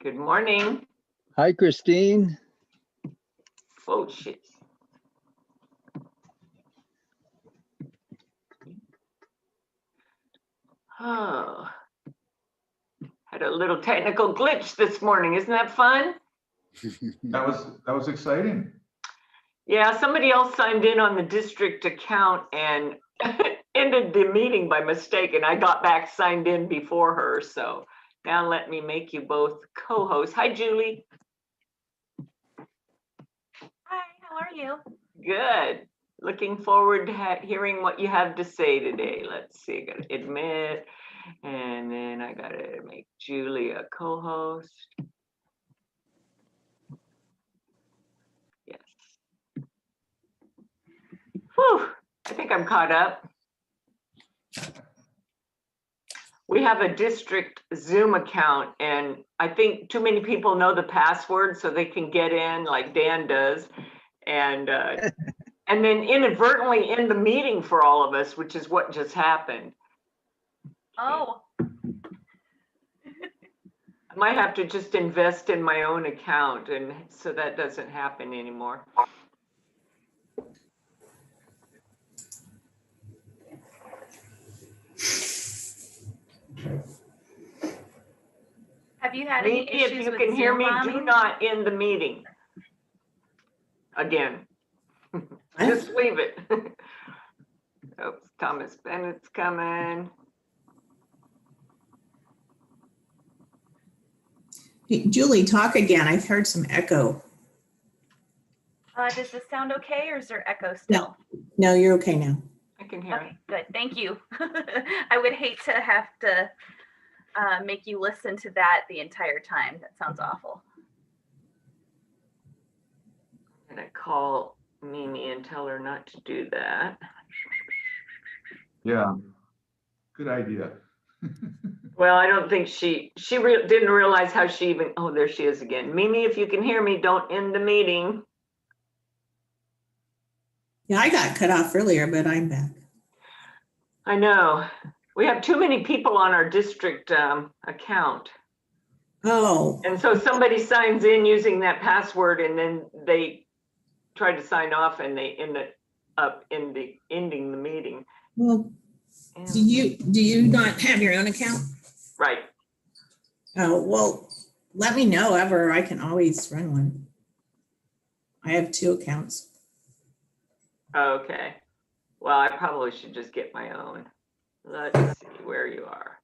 Good morning. Hi, Christine. Oh, shit. Oh, had a little technical glitch this morning. Isn't that fun? That was exciting. Yeah, somebody else signed in on the district account and ended the meeting by mistake, and I got back signed in before her. So now let me make you both co-hosts. Hi, Julie. Hi, how are you? Good. Looking forward to hearing what you have to say today. Let's see, I gotta admit, and then I gotta make Julie a co-host. Yes. Whew, I think I'm caught up. We have a district Zoom account, and I think too many people know the password so they can get in like Dan does. And then inadvertently end the meeting for all of us, which is what just happened. Oh, I might have to just invest in my own account, and so that doesn't happen anymore. have you had any Maybe if issues you with can hear Zoom me, do bombing? not end the meeting. Again. Just leave it. Oops, Thomas Bennett's coming. Hey, Julie, talk again. I've heard some echo. Does this sound okay, or is there echo still? No, you're okay now. I can hear Okay, good. Thank you. I would hate to have to make you listen to that the entire time. That sounds awful. I'm gonna call Mimi and tell her not to do that. Yeah, good idea. Well, I don't think she didn't realize how she even, oh, there she is again. Mimi, if you can hear me, don't end the meeting. Yeah, I got cut off earlier, but I'm back. I know. We have too many people on our district account. Oh, And so somebody signs in using that password, and then they try to sign off and they end up ending the meeting. well, And- do you not have your own account? Right. Oh, well, let me know ever. I can always run one. I have 2 accounts. Okay. Well, I probably should just get my own. Let's see where you are.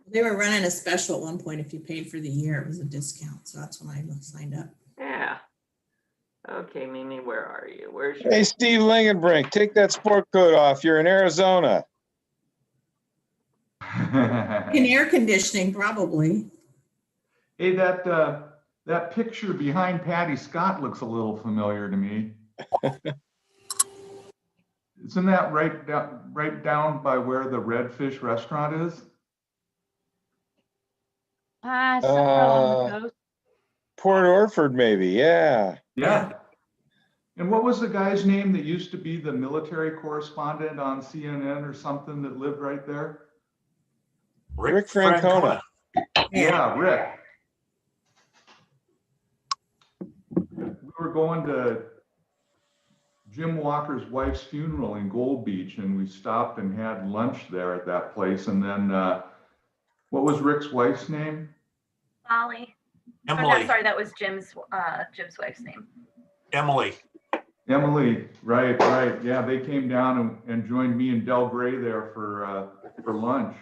They were running a special at one point. If you paid for the year, it was a discount. So that's when I signed up. Yeah. Okay, Mimi, where are you? Where's your? Hey, Steve Lingenbrink, take that sport coat off. You're in Arizona. In air conditioning, probably. Hey, that picture behind Patty Scott looks a little familiar to me. Isn't that right down by where the Redfish restaurant is? Somewhere along the coast. Port Orford, maybe. Yeah. Yeah. And what was the guy's name that used to be the military correspondent on CNN or something that lived right there? Rick Francona. Yeah, Rick. We were going to Jim Walker's wife's funeral in Gold Beach, and we stopped and had lunch there at that place. And then, what was Rick's wife's name? Molly. Oh, Emily. no, sorry, that was Jim's wife's name. Emily. Emily, right. Yeah, they came down and joined me and Del Gray there for lunch.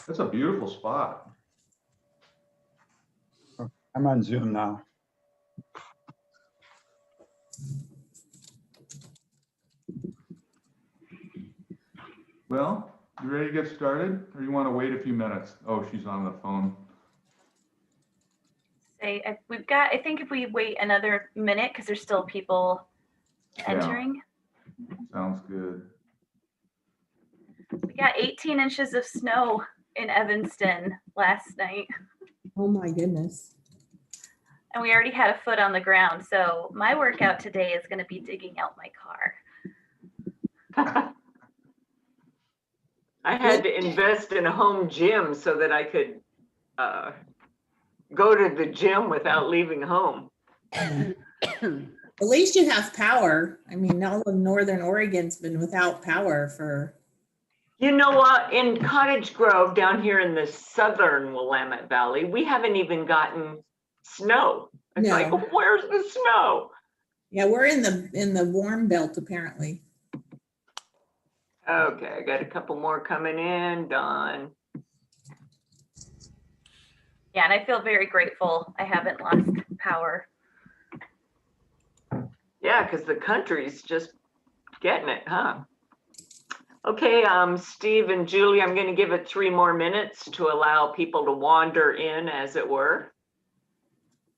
That's a beautiful spot. I'm on Zoom now. Well, you ready to get started, or you want to wait a few minutes? Oh, she's on the phone. I think if we wait another minute, because there's still people entering. Sounds good. We got 18 inches of snow in Evanston last night, Oh my goodness. and we already had a foot on the ground. So my workout today is going to be digging out my car. I had to invest in a home gym so that I could go to the gym without leaving home. At least you have power. I mean, all of Northern Oregon's been without power for, You know what? In Cottage Grove, down here in the southern Willamette Valley, we haven't even gotten snow. It's No. like, where's the snow? yeah, we're in the warm belt apparently. Okay, I got a couple more coming in. Dawn. Yeah, and I feel very grateful I haven't lost power. Yeah, because the country's just getting it, huh? Okay, Steve and Julie, I'm going to give it 3 more minutes to allow people to wander in, as it were.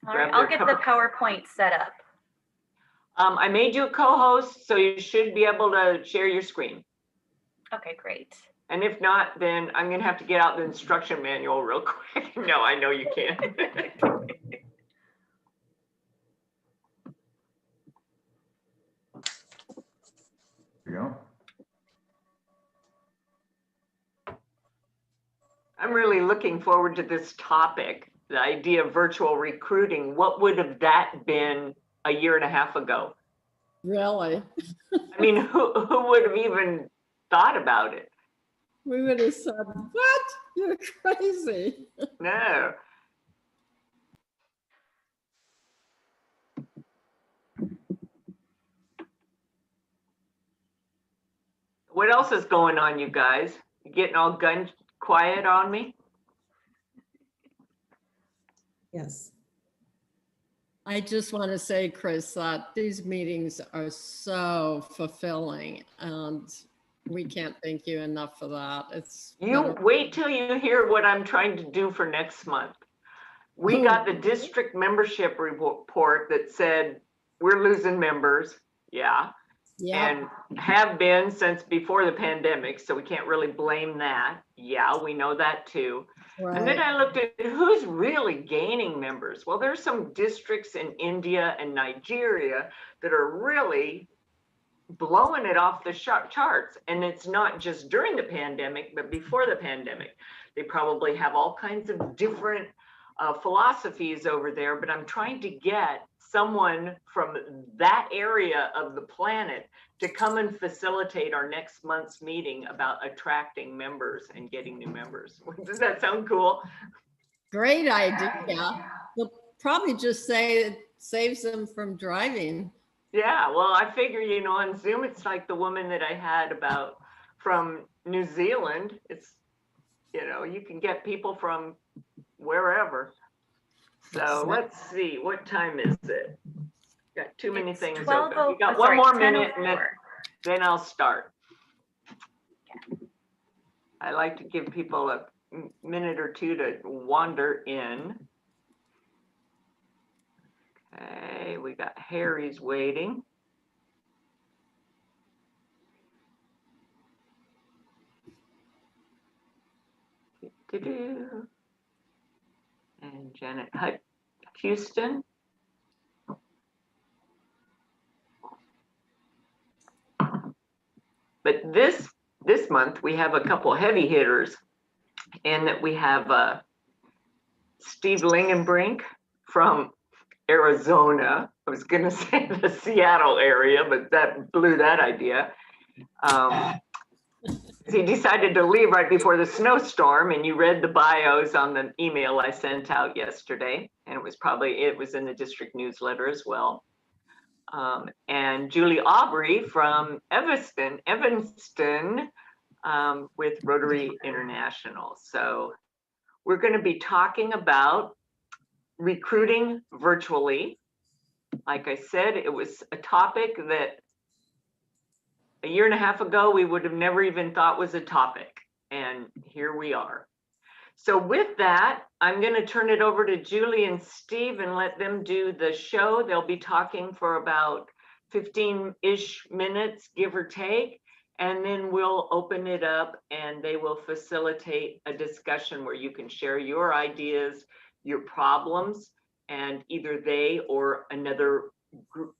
All right, Grab I'll their get cup the of- PowerPoint set up. I made you a co-host, so you should be able to share your screen. Okay, great. And if not, then I'm going to have to get out the instruction manual real quick. No, I know you can. There you go. I'm really looking forward to this topic, the idea of virtual recruiting. What would have that been a year and a half ago? Really? I mean, who would have even thought about it? We would have said, what? You're crazy. No. What else is going on, you guys? You getting all gun quiet on me? Yes. I just want to say, Chris, that these meetings are so fulfilling and we can't thank you enough for that. It's You wait till you hear what I'm trying to do for next month. We got the district membership report that said we're losing members. Yeah. yeah, And have been since before the pandemic, so we can't really blame that. Yeah, we know that too. And then right. I looked at who's really gaining members. Well, there's some districts in India and Nigeria that are really blowing it off the charts. And it's not just during the pandemic, but before the pandemic. They probably have all kinds of different philosophies over there, but I'm trying to get someone from that area of the planet to come and facilitate our next month's meeting about attracting members and getting new members. Does that sound cool? Great idea. We'll probably just say it saves them from driving. Yeah, well, I figure, you know, on Zoom, it's like the woman that I had about from New Zealand. It's, you know, you can get people from wherever. So let's see, what time is it? Got too many It's things 12 open. You got oh- one sorry, more minute and 10:04. then I'll start. I like to give people a minute or two to wander in. Okay, we got Harry's waiting. Do-do-do. And Janet Houston. But this month we have a couple heavy hitters, and that we have Steve Lingenbrink from Arizona. I was going to say the Seattle area, but that blew that idea. He decided to leave right before the snowstorm, and you read the bios on the email I sent out yesterday, and it was in the district newsletter as well. And Julie Aubry from Evanston with Rotary International. So we're going to be talking about recruiting virtually. Like I said, it was a topic that a year and a half ago, we would have never even thought was a topic. And here we are. So with that, I'm going to turn it over to Julie and Steve and let them do the show. They'll be talking for about 15-ish minutes, give or take. And then we'll open it up and they will facilitate a discussion where you can share your ideas, your problems, and either they or another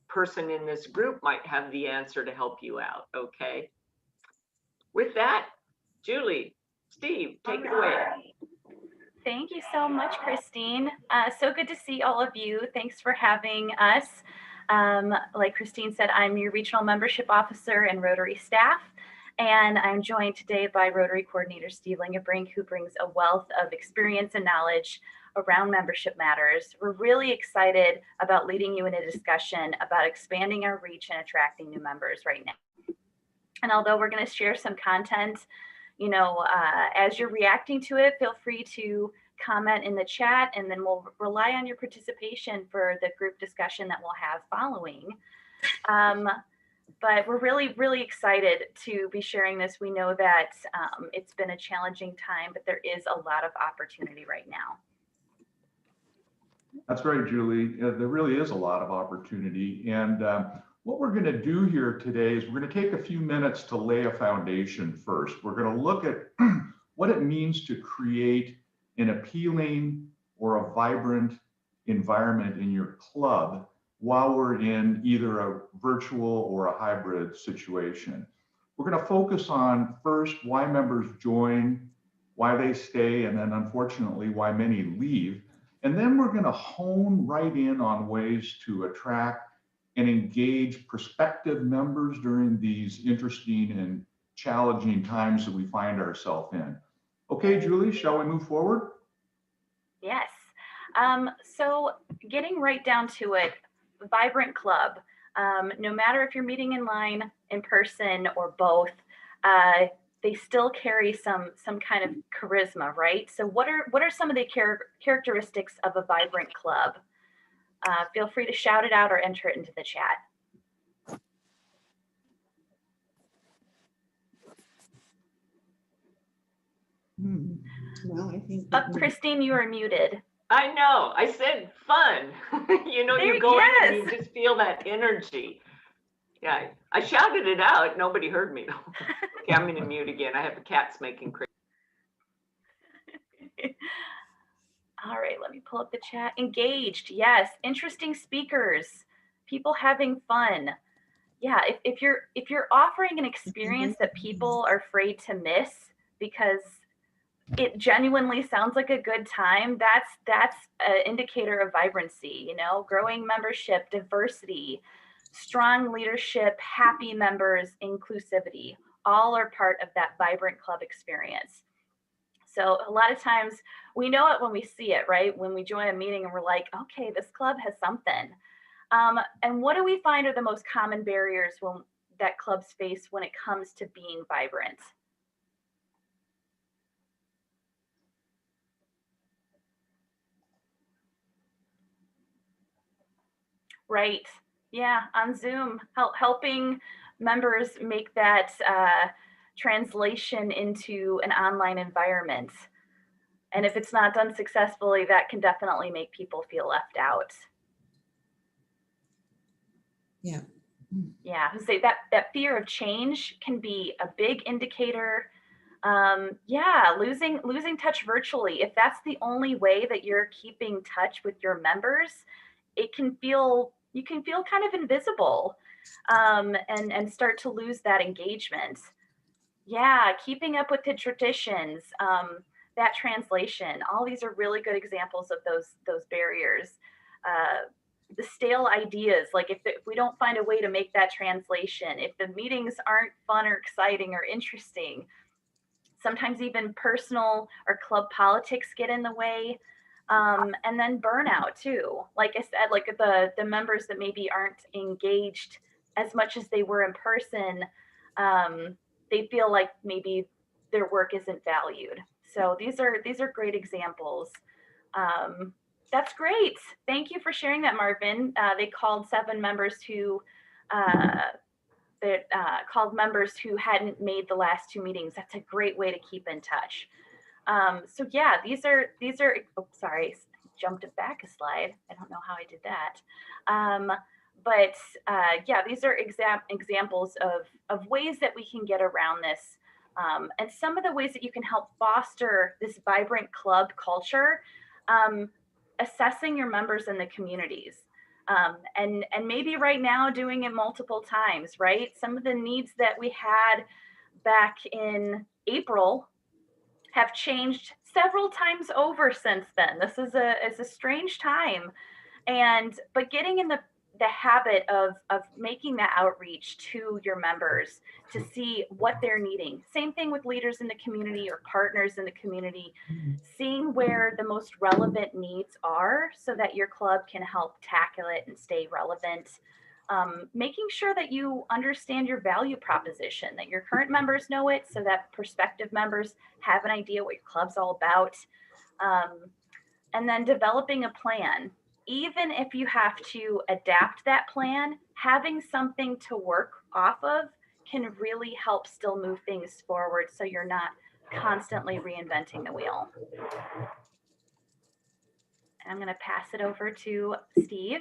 person in this group might have the answer to help you out, okay? With that, Julie, Steve, take it away. Thank you so much, Christine. So good to see all of you. Thanks for having us. Like Christine said, I'm your regional membership officer and Rotary staff, and I'm joined today by Rotary coordinator Steve Lingenbrink, who brings a wealth of experience and knowledge around membership matters. We're really excited about leading you in a discussion about expanding our reach and attracting new members right now. And although we're going to share some content, you know, as you're reacting to it, feel free to comment in the chat, and then we'll rely on your participation for the group discussion that we'll have following. But we're really, really excited to be sharing this. We know that it's been a challenging time, but there is a lot of opportunity right now. That's right, Julie. There really is a lot of opportunity. And what we're going to do here today is we're going to take a few minutes to lay a foundation first. We're going to look at what it means to create an appealing or a vibrant environment in your club while we're in either a virtual or a hybrid situation. We're going to focus on first why members join, why they stay, and then unfortunately why many leave. And then we're going to hone right in on ways to attract and engage prospective members during these interesting and challenging times that we find ourselves in. Okay, Julie, shall we move forward? Yes. So getting right down to it, vibrant club, no matter if you're meeting in line, in person, or both, they still carry some kind of charisma, right? So what are some of the characteristics of a vibrant club? Feel free to shout it out or enter it into the chat. Well, I think. Christine, you are muted. I know, I said fun. You know, you go in and you just feel that energy. Yeah, I shouted it out. Nobody heard me though. Okay, I'm gonna mute again. I have the cats making crazy. All right, let me pull up the chat. Engaged, yes. Interesting speakers, people having fun. Yeah, if you're offering an experience that people are afraid to miss because it genuinely sounds like a good time, that's an indicator of vibrancy. You know, growing membership, diversity, strong leadership, happy members, inclusivity, all are part of that vibrant club experience. So a lot of times we know it when we see it, right? When we join a meeting and we're like, okay, this club has something. And what do we find are the most common barriers that clubs face when it comes to being vibrant? Right. Yeah, on Zoom, helping members make that translation into an online environment. And if it's not done successfully, that can definitely make people feel left out. Yeah. Yeah, say that fear of change can be a big indicator. Yeah, losing touch virtually. If that's the only way that you're keeping touch with your members, you can feel kind of invisible, and start to lose that engagement. Yeah, keeping up with the traditions, that translation, all these are really good examples of those barriers. The stale ideas, like if we don't find a way to make that translation, if the meetings aren't fun or exciting or interesting, sometimes even personal or club politics get in the way. And then burnout too. Like I said, like the members that maybe aren't engaged as much as they were in person, they feel like maybe their work isn't valued. So these are great examples. That's great. Thank you for sharing that, Marvin. They called 7 members who called members who hadn't made the last 2 meetings. That's a great way to keep in touch. So yeah, these are, oh, sorry, jumped it back a slide. I don't know how I did that. But yeah, these are examples of ways that we can get around this. And some of the ways that you can help foster this vibrant club culture, assessing your members in the communities. And maybe right now doing it multiple times, right? Some of the needs that we had back in April have changed several times over since then. This is a strange time. But getting in the habit of making that outreach to your members to see what they're needing. Same thing with leaders in the community or partners in the community, seeing where the most relevant needs are so that your club can help tackle it and stay relevant. Making sure that you understand your value proposition, that your current members know it so that prospective members have an idea what your club's all about. And then developing a plan. Even if you have to adapt that plan, having something to work off of can really help still move things forward so you're not constantly reinventing the wheel. I'm going to pass it over to Steve.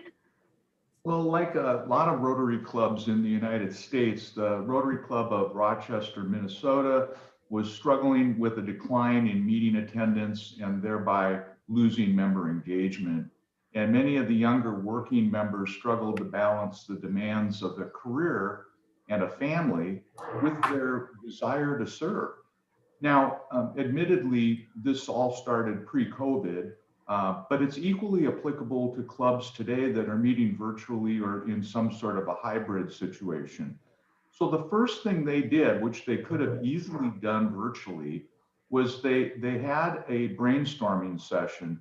Well, like a lot of Rotary clubs in the United States, the Rotary Club of Rochester, Minnesota was struggling with a decline in meeting attendance and thereby losing member engagement. And many of the younger working members struggled to balance the demands of a career and a family with their desire to serve. Now, admittedly, this all started pre-COVID, but it's equally applicable to clubs today that are meeting virtually or in some sort of a hybrid situation. So the first thing they did, which they could have easily done virtually, was they had a brainstorming session.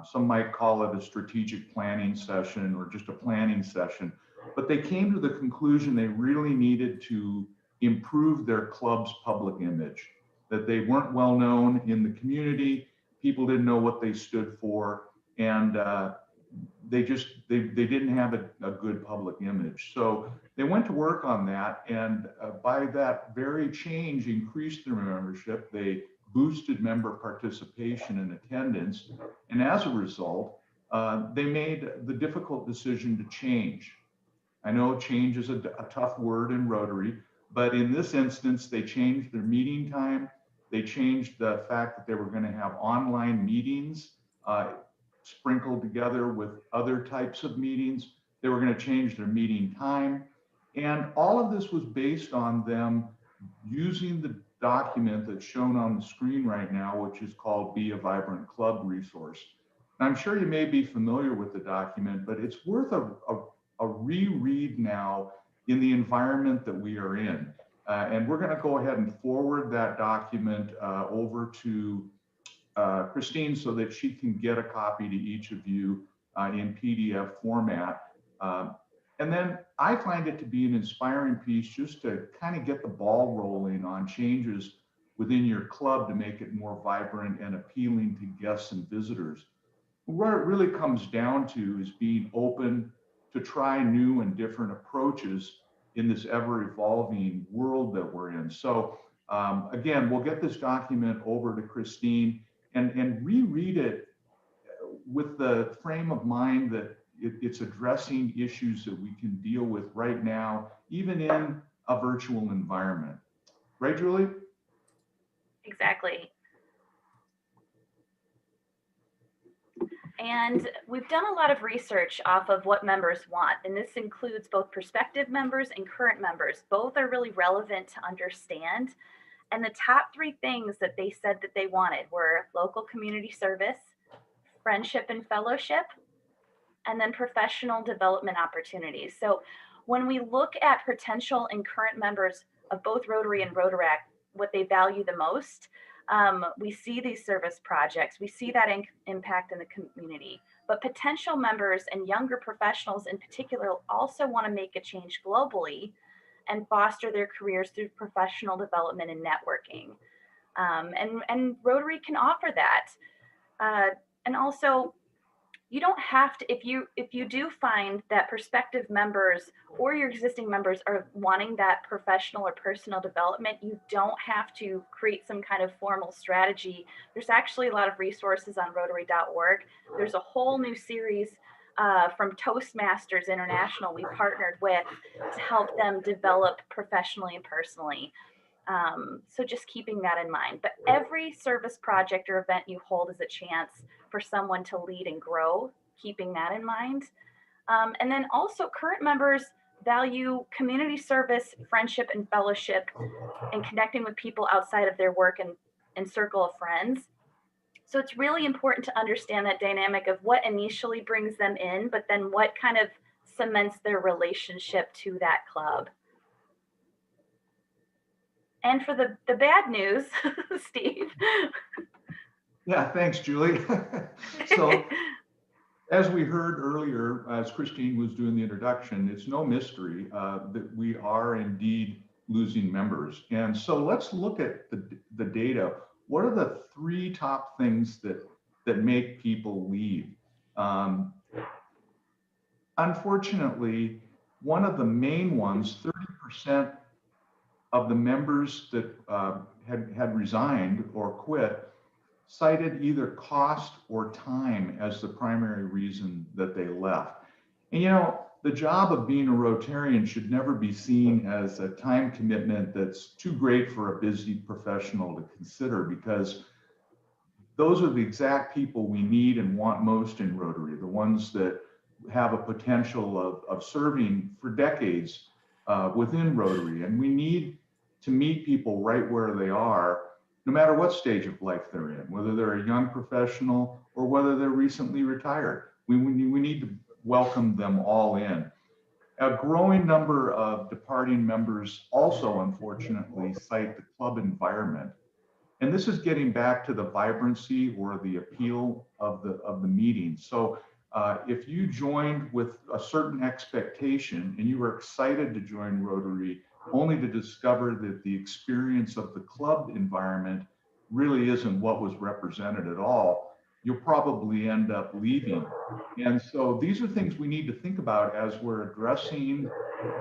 Some might call it a strategic planning session or just a planning session, but they came to the conclusion they really needed to improve their club's public image, that they weren't well known in the community, people didn't know what they stood for, and they didn't have a good public image. So they went to work on that, and by that very change increased their membership. They boosted member participation and attendance, and as a result, they made the difficult decision to change. I know change is a tough word in Rotary, but in this instance, they changed their meeting time. They changed the fact that they were going to have online meetings sprinkled together with other types of meetings. They were going to change their meeting time. And all of this was based on them using the document that's shown on the screen right now, which is called Be a Vibrant Club Resource. And I'm sure you may be familiar with the document, but it's worth a reread now in the environment that we are in. And we're going to go ahead and forward that document over to Christine so that she can get a copy to each of you in PDF format. And then I find it to be an inspiring piece just to kind of get the ball rolling on changes within your club to make it more vibrant and appealing to guests and visitors. What it really comes down to is being open to try new and different approaches in this ever-evolving world that we're in. So again, we'll get this document over to Christine and reread it with the frame of mind that it's addressing issues that we can deal with right now, even in a virtual environment. Right, Julie? Exactly. And we've done a lot of research off of what members want, and this includes both prospective members and current members. Both are really relevant to understand. And the top three things that they said that they wanted were local community service, friendship and fellowship, and then professional development opportunities. So when we look at potential and current members of both Rotary and Rotaract, what they value the most, we see these service projects, we see that impact in the community, but potential members and younger professionals in particular also want to make a change globally and foster their careers through professional development and networking. And Rotary can offer that. And also, you don't have to, if you do find that prospective members or your existing members are wanting that professional or personal development, you don't have to create some kind of formal strategy. There's actually a lot of resources on Rotary.org. There's a whole new series from Toastmasters International we partnered with to help them develop professionally and personally. So just keeping that in mind. But every service project or event you hold is a chance for someone to lead and grow, keeping that in mind. And then also current members value community service, friendship, and fellowship, and connecting with people outside of their work and circle of friends. So it's really important to understand that dynamic of what initially brings them in, but then what kind of cements their relationship to that club. And for the bad news, Steve. Yeah, thanks, Julie. So as we heard earlier, as Christine was doing the introduction, it's no mystery that we are indeed losing members. And so let's look at the data. What are the 3 top things that make people leave? Unfortunately, one of the main ones, 30% of the members that had resigned or quit cited either cost or time as the primary reason that they left. And you know, the job of being a Rotarian should never be seen as a time commitment that's too great for a busy professional to consider, because those are the exact people we need and want most in Rotary, the ones that have a potential of serving for decades within Rotary. And we need to meet people right where they are, no matter what stage of life they're in, whether they're a young professional or whether they're recently retired. We need to welcome them all in. A growing number of departing members also, unfortunately, cite the club environment. And this is getting back to the vibrancy or the appeal of the meeting. So if you joined with a certain expectation and you were excited to join Rotary, only to discover that the experience of the club environment really isn't what was represented at all, you'll probably end up leaving. And so these are things we need to think about as we're addressing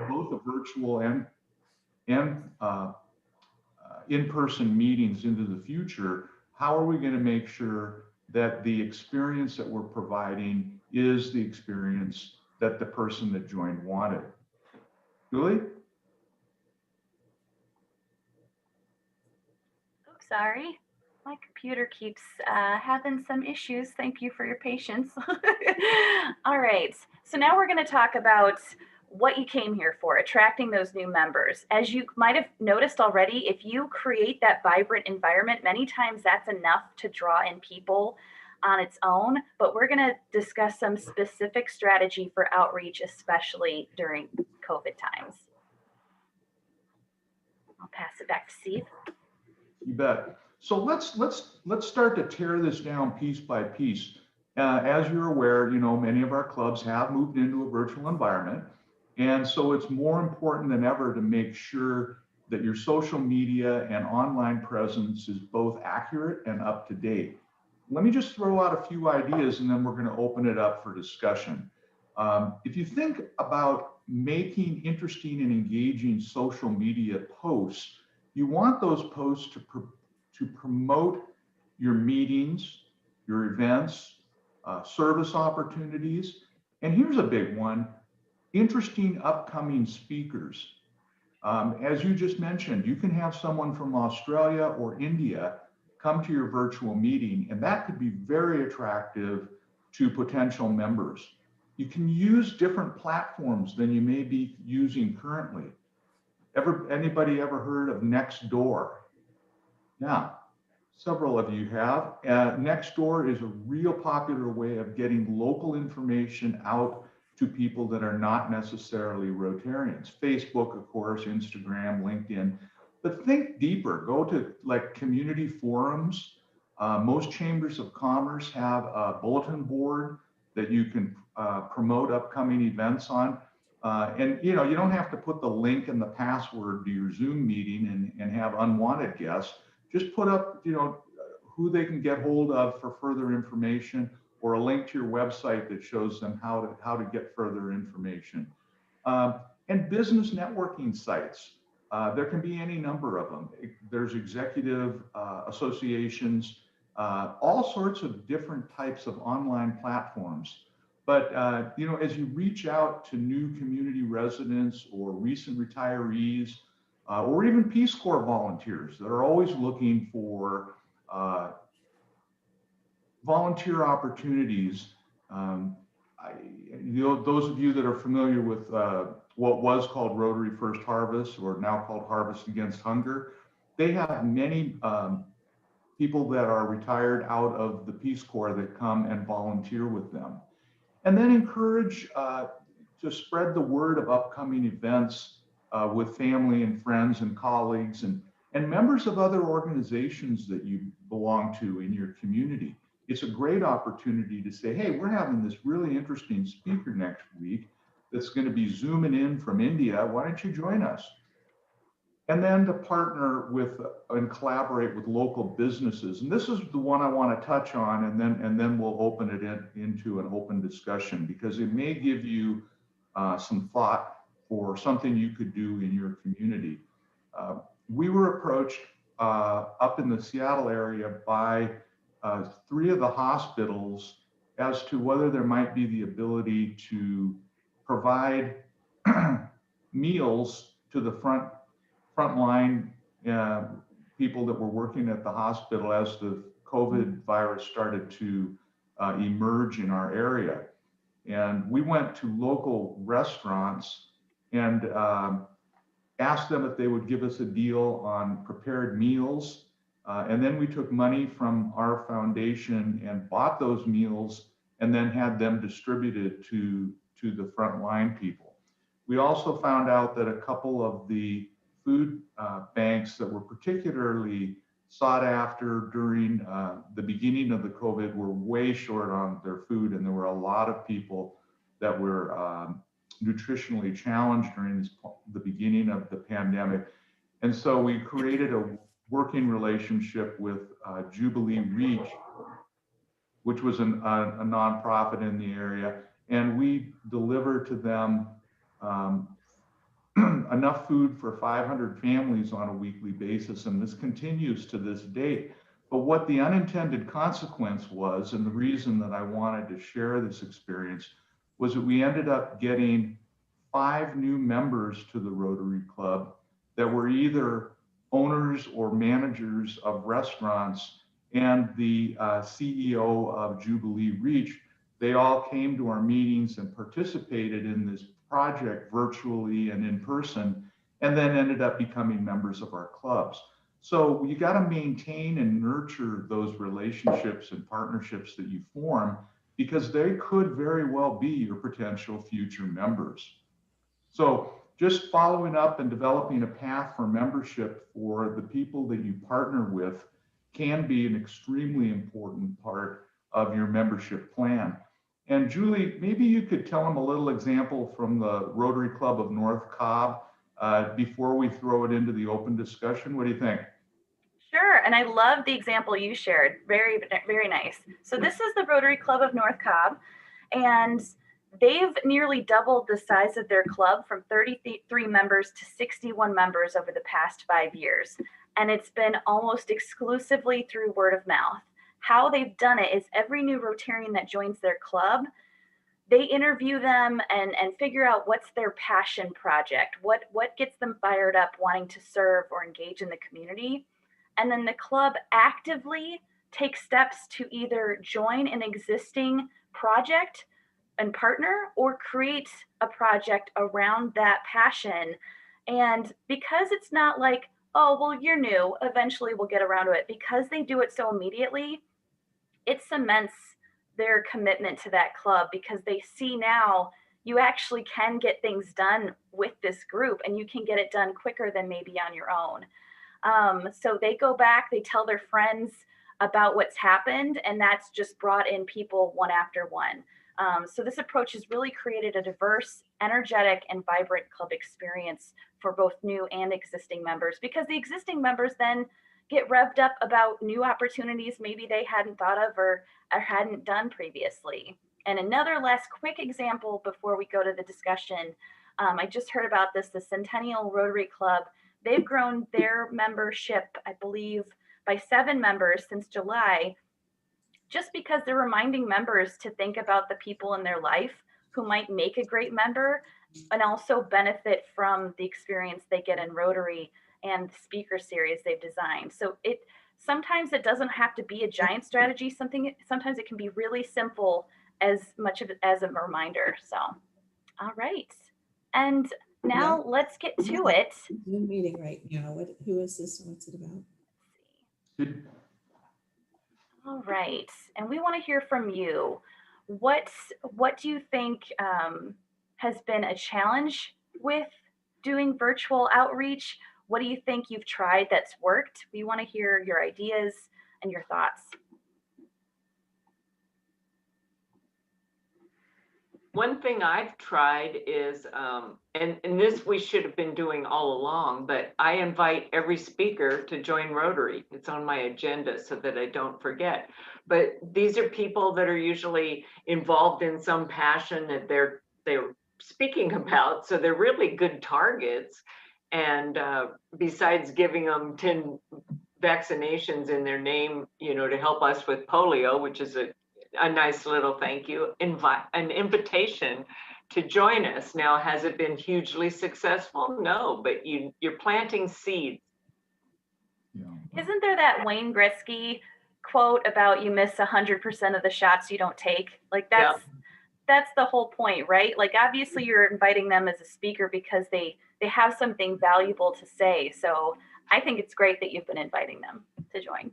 both the virtual and in-person meetings into the future. How are we going to make sure that the experience that we're providing is the experience that the person that joined wanted? Julie? Oops, sorry. My computer keeps having some issues. Thank you for your patience. All right, so now we're going to talk about what you came here for, attracting those new members. As you might have noticed already, if you create that vibrant environment, many times that's enough to draw in people on its own, but we're going to discuss some specific strategy for outreach, especially during COVID times. I'll pass it back to Steve. You bet. So let's start to tear this down piece by piece. As you're aware, you know, many of our clubs have moved into a virtual environment. And so it's more important than ever to make sure that your social media and online presence is both accurate and up to date. Let me just throw out a few ideas and then we're going to open it up for discussion. If you think about making interesting and engaging social media posts, you want those posts to promote your meetings, your events, service opportunities. And here's a big one: interesting upcoming speakers. As you just mentioned, you can have someone from Australia or India come to your virtual meeting, and that could be very attractive to potential members. You can use different platforms than you may be using currently. Anybody ever heard of Nextdoor? Yeah, several of you have. Nextdoor is a real popular way of getting local information out to people that are not necessarily Rotarians. Facebook, of course, Instagram, LinkedIn. But think deeper. Go to like community forums. Most chambers of commerce have a bulletin board that you can promote upcoming events on. And you know, you don't have to put the link and the password to your Zoom meeting and have unwanted guests. Just put up, you know, who they can get hold of for further information, or a link to your website that shows them how to get further information. And business networking sites. There can be any number of them. There's executive associations, all sorts of different types of online platforms. But you know, as you reach out to new community residents or recent retirees, or even Peace Corps volunteers that are always looking for volunteer opportunities, those of you that are familiar with what was called Rotary First Harvest, or now called Harvest Against Hunger, they have many people that are retired out of the Peace Corps that come and volunteer with them. And then encourage to spread the word of upcoming events with family and friends and colleagues and members of other organizations that you belong to in your community. It's a great opportunity to say, hey, we're having this really interesting speaker next week that's going to be zooming in from India. Why don't you join us? And then to partner with and collaborate with local businesses. And this is the one I want to touch on, and then we'll open it into an open discussion, because it may give you some thought for something you could do in your community. We were approached up in the Seattle area by 3 of the hospitals as to whether there might be the ability to provide meals to the frontline people that were working at the hospital as the COVID virus started to emerge in our area. And we went to local restaurants and asked them if they would give us a deal on prepared meals. And then we took money from our foundation and bought those meals and then had them distributed to the frontline people. We also found out that a couple of the food banks that were particularly sought after during the beginning of the COVID were way short on their food, and there were a lot of people that were nutritionally challenged during the beginning of the pandemic. And so we created a working relationship with Jubilee Reach, which was a nonprofit in the area, and we delivered to them enough food for 500 families on a weekly basis, and this continues to this date. But what the unintended consequence was, and the reason that I wanted to share this experience, was that we ended up getting 5 new members to the Rotary Club that were either owners or managers of restaurants, and the CEO of Jubilee Reach. They all came to our meetings and participated in this project virtually and in person, and then ended up becoming members of our clubs. So you got to maintain and nurture those relationships and partnerships that you form, because they could very well be your potential future members. So just following up and developing a path for membership for the people that you partner with can be an extremely important part of your membership plan. And Julie, maybe you could tell them a little example from the Rotary Club of North Cobb before we throw it into the open discussion. What do you think? Sure, and I love the example you shared. Very, very nice. So this is the Rotary Club of North Cobb, and they've nearly doubled the size of their club from 33 members to 61 members over the past 5 years. And it's been almost exclusively through word of mouth. How they've done it is every new Rotarian that joins their club, they interview them and figure out what's their passion project, what gets them fired up wanting to serve or engage in the community. And then the club actively takes steps to either join an existing project and partner or create a project around that passion. And because it's not like, oh, well, you're new, eventually we'll get around to it, because they do it so immediately, it cements their commitment to that club, because they see now you actually can get things done with this group, and you can get it done quicker than maybe on your own. So they go back, they tell their friends about what's happened, and that's just brought in people one after one. So this approach has really created a diverse, energetic, and vibrant club experience for both new and existing members, because the existing members then get revved up about new opportunities maybe they hadn't thought of or hadn't done previously. And another last quick example before we go to the discussion, I just heard about this, the Centennial Rotary Club. They've grown their membership, I believe, by 7 members since July, just because they're reminding members to think about the people in their life who might make a great member and also benefit from the experience they get in Rotary and the speaker series they've designed. So sometimes it doesn't have to be a giant strategy. Sometimes it can be really simple, as much of it as a reminder. So, all right. And now let's get to it. Zoom meeting right now. Who is this? What's it about? All right, and we want to hear from you. What do you think has been a challenge with doing virtual outreach? What do you think you've tried that's worked? We want to hear your ideas and your thoughts. One thing I've tried is, and this we should have been doing all along, but I invite every speaker to join Rotary. It's on my agenda so that I don't forget. But these are people that are usually involved in some passion that they're speaking about, so they're really good targets. And besides giving them 10 vaccinations in their name, you know, to help us with polio, which is a nice little thank you, an invitation to join us. Now, has it been hugely successful? No, but you're planting seeds. Yeah. Isn't there that Wayne Gretzky quote about you miss 100% of the shots you don't take? Like that's the whole point, right? Like obviously you're inviting them as a speaker because they have something valuable to say. So I think it's great that you've been inviting them to join.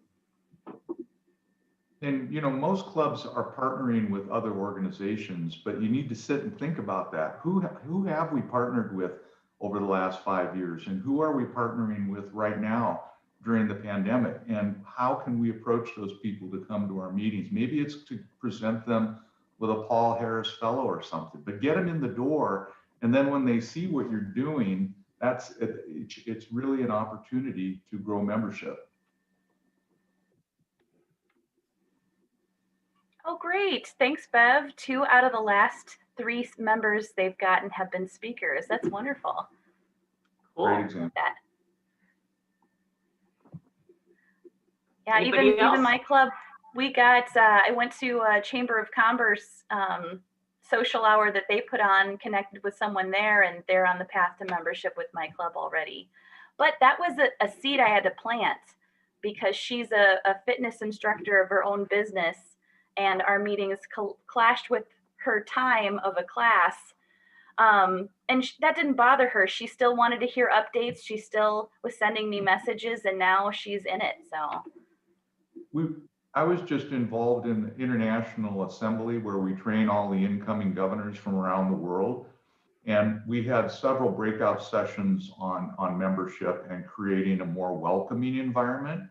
And, you know, most clubs are partnering with other organizations, but you need to sit and think about that. Who have we partnered with over the last 5 years? And who are we partnering with right now during the pandemic? And how can we approach those people to come to our meetings? Maybe it's to present them with a Paul Harris Fellow or something, but get them in the door. And then when they see what you're doing, it's really an opportunity to grow membership. Oh, great. Thanks, Bev. 2 out of the last 3 members they've gotten have been speakers. That's wonderful. Cool. Great example. That. Yeah, Anybody else? even my club, we got, I went to a Chamber of Commerce social hour that they put on, connected with someone there, and they're on the path to membership with my club already. But that was a seed I had to plant because she's a fitness instructor of her own business, and our meetings clashed with her time of a class. And that didn't bother her. She still wanted to hear updates. She still was sending me messages, and now she's in it. So I was just involved in the International Assembly where we train all the incoming governors from around the world. And we had several breakout sessions on membership and creating a more welcoming environment.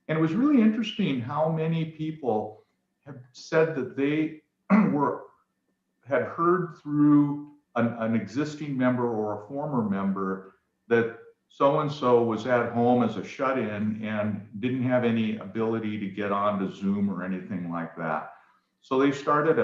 And it was really interesting how many people have said that they had heard through an existing member or a former member that so-and-so was at home as a shut-in and didn't have any ability to get onto Zoom or anything like that. So they started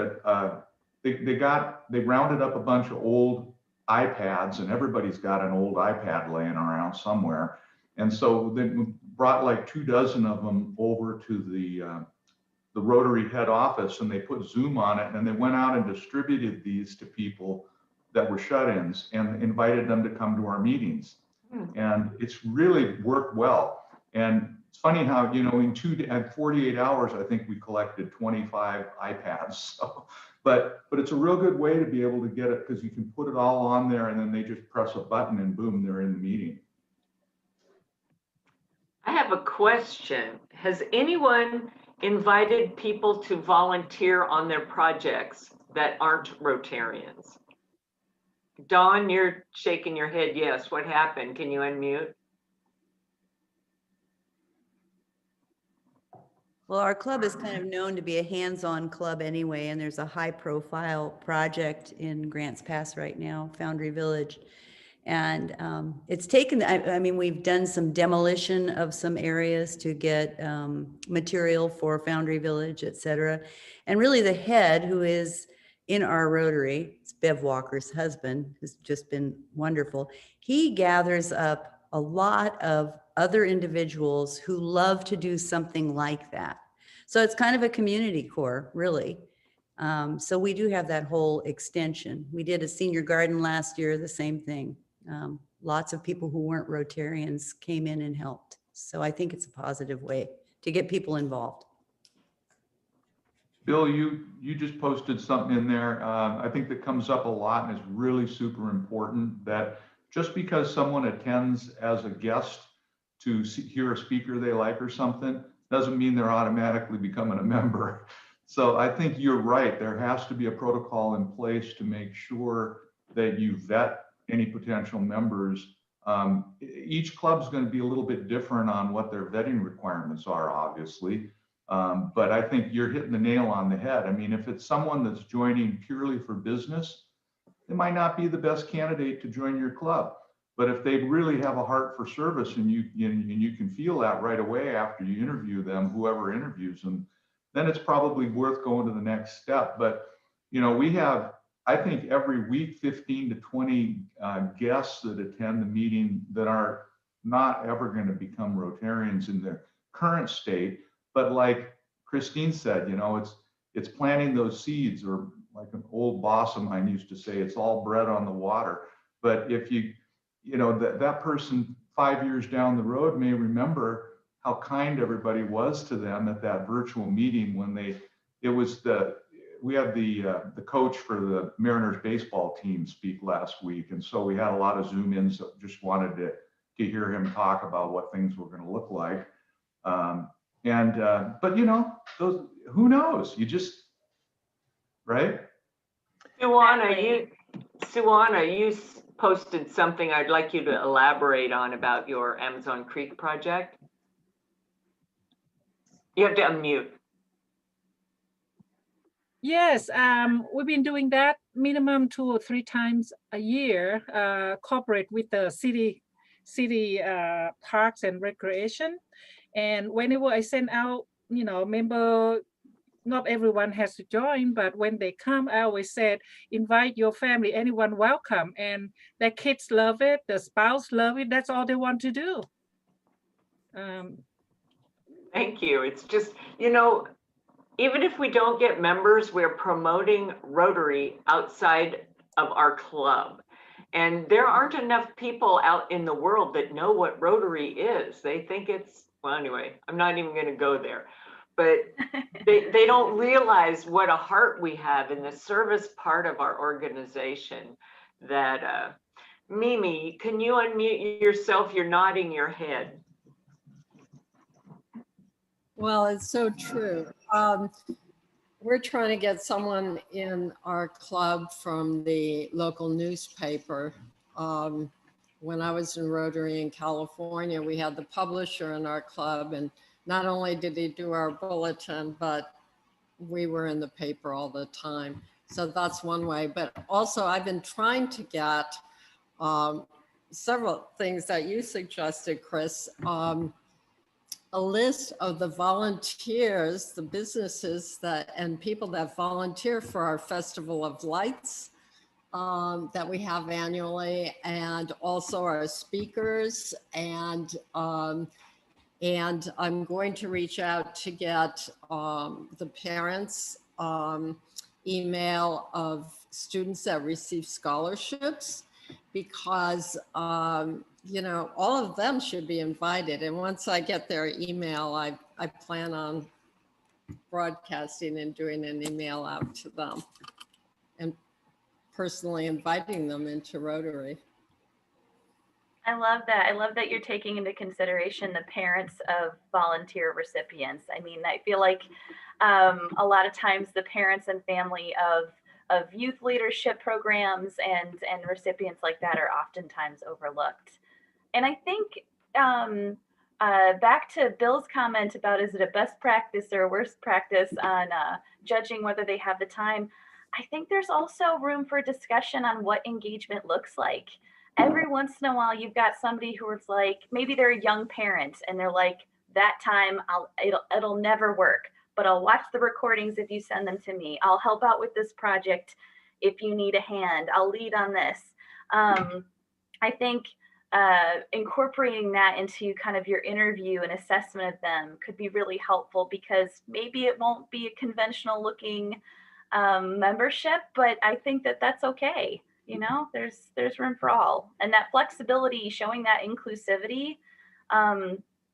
they rounded up a bunch of old iPads, and everybody's got an old iPad laying around somewhere. And so they brought like 24 of them over to the Rotary head office, and they put Zoom on it, and they went out and distributed these to people that were shut-ins and invited them to come to our meetings. And it's really worked well. And it's funny how, you know, in 48 hours, I think we collected 25 iPads. So, but it's a real good way to be able to get it, because you can put it all on there and then they just press a button and boom, they're in the meeting. I have a question. Has anyone invited people to volunteer on their projects that aren't Rotarians? Dawn, you're shaking your head yes. What happened? Can you unmute? Well, our club is kind of known to be a hands-on club anyway, and there's a high-profile project in Grants Pass right now, Foundry Village. And it's taken, I mean, we've done some demolition of some areas to get material for Foundry Village, et cetera. And really the head, who is in our Rotary, it's Bev Walker's husband, who's just been wonderful. He gathers up a lot of other individuals who love to do something like that. So it's kind of a community core, really. So we do have that whole extension. We did a senior garden last year, the same thing. Lots of people who weren't Rotarians came in and helped. So I think it's a positive way to get people involved. Bill, you just posted something in there. I think that comes up a lot and is really super important, that just because someone attends as a guest to hear a speaker they like or something, doesn't mean they're automatically becoming a member. So I think you're right. There has to be a protocol in place to make sure that you vet any potential members. Each club's going to be a little bit different on what their vetting requirements are, obviously. But I think you're hitting the nail on the head. I mean, if it's someone that's joining purely for business, they might not be the best candidate to join your club. But if they really have a heart for service, and you can feel that right away after you interview them, whoever interviews them, then it's probably worth going to the next step. But we have, I think, every week 15 to 20 guests that attend the meeting that are not ever going to become Rotarians in their current state. But like Christine said, it's planting those seeds, or like an old boss of mine used to say, it's all bread on the water. But if that person 5 years down the road may remember how kind everybody was to them at that virtual meeting when we had the coach for the Mariners baseball team speak last week. And so we had a lot of Zoom ins that just wanted to hear him talk about what things were going to look like. But those, who knows? You just, right? Suwana, you posted something I'd like you to elaborate on about your Amazon Creek project. You have to unmute. Yes, we've been doing that minimum 2 or 3 times a year, cooperate with the city parks and recreation. And whenever I send out, member, not everyone has to join, but when they come, I always said, invite your family, anyone welcome. And their kids love it, the spouse love it. That's all they want to do. Thank you. It's just, even if we don't get members, we're promoting Rotary outside of our club. And there aren't enough people out in the world that know what Rotary is. They think it's, well, anyway, I'm not even going to go there. But they don't realize what a heart we have in the service part of our organization. That, Mimi, can you unmute yourself? You're nodding your head. Well, it's so true. We're trying to get someone in our club from the local newspaper. When I was in Rotary in California, we had the publisher in our club, and not only did he do our bulletin, but we were in the paper all the time. So that's one way. But also I've been trying to get several things that you suggested, Chris. A list of the volunteers, the businesses and people that volunteer for our Festival of Lights that we have annually, and also our speakers. And I'm going to reach out to get the parents' email of students that receive scholarships, because all of them should be invited. And once I get their email, I plan on broadcasting and doing an email out to them and personally inviting them into Rotary. I love that. I love that you're taking into consideration the parents of volunteer recipients. I mean, I feel like a lot of times the parents and family of youth leadership programs and recipients like that are oftentimes overlooked. And I think back to Bill's comment about, is it a best practice or a worst practice on judging whether they have the time, I think there's also room for discussion on what engagement looks like. Every once in a while, you've got somebody who is like, maybe they're a young parent and they're like, that time it'll never work, but I'll watch the recordings if you send them to me. I'll help out with this project if you need a hand. I'll lead on this. I think incorporating that into kind of your interview and assessment of them could be really helpful, because maybe it won't be a conventional looking membership, but I think that that's okay. There's room for all, and that flexibility, showing that inclusivity,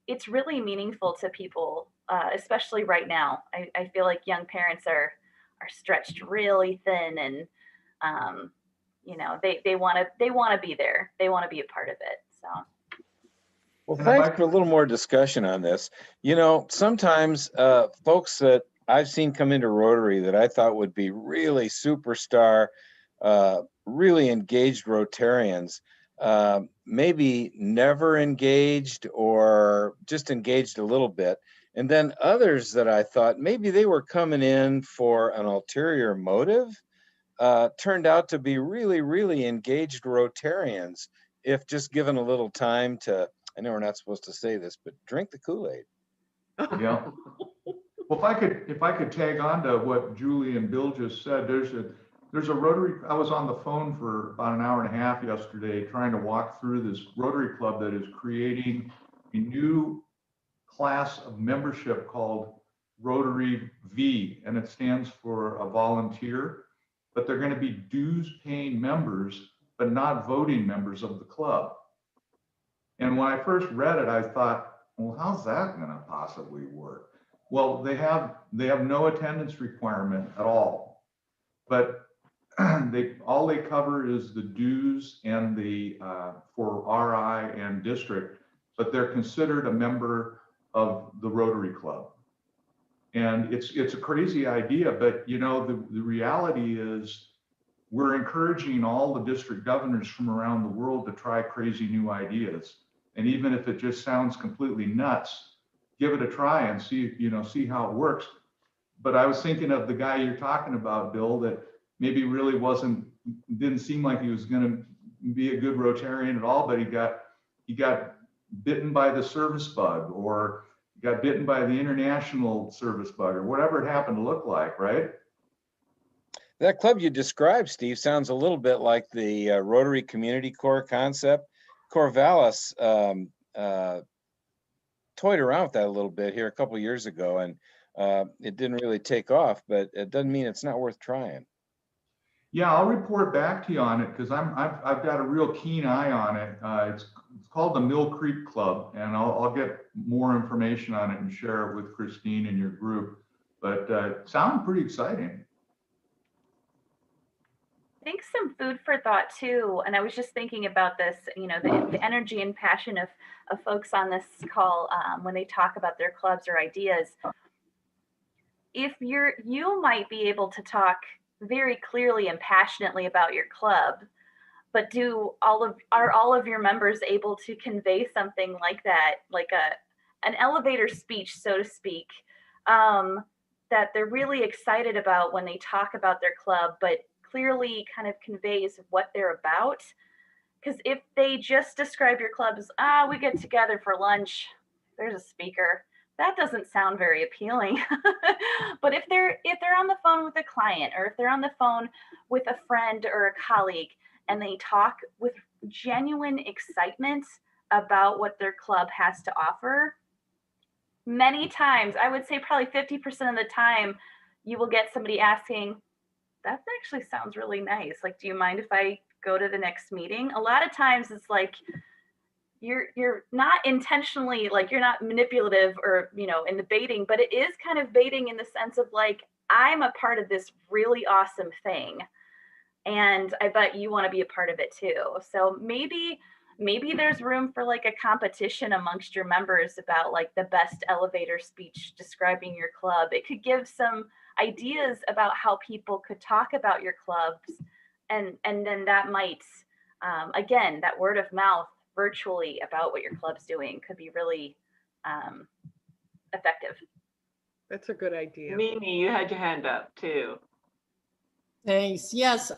it's really meaningful to people, especially right now. I feel like young parents are stretched really thin, and they want to be there. They want to be a part of it. So, Well, And if thanks I for a little more discussion on this. You know, sometimes folks that I've seen come into Rotary that I thought would be really superstar, really engaged Rotarians, maybe never engaged or just engaged a little bit. And then others that I thought maybe they were coming in for an ulterior motive, turned out to be really, really engaged Rotarians if just given a little time to, I know we're not supposed to say this, but drink the Kool-Aid. Yeah. Well, if I could tag on to what Julie and Bill just said, there's a Rotary, I was on the phone for about an hour and a half yesterday trying to walk through this Rotary Club that is creating a new class of membership called Rotary V, and it stands for a volunteer, but they're going to be dues paying members, but not voting members of the club. And when I first read it, I thought, well, how's that going to possibly work? Well, they have no attendance requirement at all, but all they cover is the dues and the for RI and district, but they're considered a member of the Rotary Club. And it's a crazy idea, but you know, the reality is we're encouraging all the district governors from around the world to try crazy new ideas. And even if it just sounds completely nuts, give it a try and see how it works. But I was thinking of the guy you're talking about, Bill, that maybe really didn't seem like he was going to be a good Rotarian at all, but he got bitten by the service bug, or got bitten by the international service bug, or whatever it happened to look like, right? That club you described, Steve, sounds a little bit like the Rotary Community Corps concept. Corvallis toyed around with that a little bit here a couple of years ago, and it didn't really take off, but it doesn't mean it's not worth trying. Yeah, I'll report back to you on it because I've got a real keen eye on it. It's called the Mill Creek Club, and I'll get more information on it and share it with Christine and your group. But it sounded pretty exciting. I think some food for thought too. And I was just thinking about this, you know, the energy and passion of folks on this call when they talk about their clubs or ideas. If you might be able to talk very clearly and passionately about your club, but are all of your members able to convey something like that, like an elevator speech, so to speak, that they're really excited about when they talk about their club, but clearly kind of conveys what they're about? Because if they just describe your club as, we get together for lunch, there's a speaker, that doesn't sound very appealing. But if they're on the phone with a client, or if they're on the phone with a friend or a colleague, and they talk with genuine excitement about what their club has to offer, many times, I would say probably 50% of the time, you will get somebody asking, that actually sounds really nice. Like, do you mind if I go to the next meeting? A lot of times it's like, you're not intentionally, like, you're not manipulative or, you know, in the baiting, but it is kind of baiting in the sense of like, I'm a part of this really awesome thing, and I bet you want to be a part of it too. So maybe there's room for like a competition amongst your members about like the best elevator speech describing your club. It could give some ideas about how people could talk about your clubs, and then that might again, that word of mouth virtually about what your club's doing could be really effective. That's a good idea. Mimi, you had your hand up too. Thanks. Yes.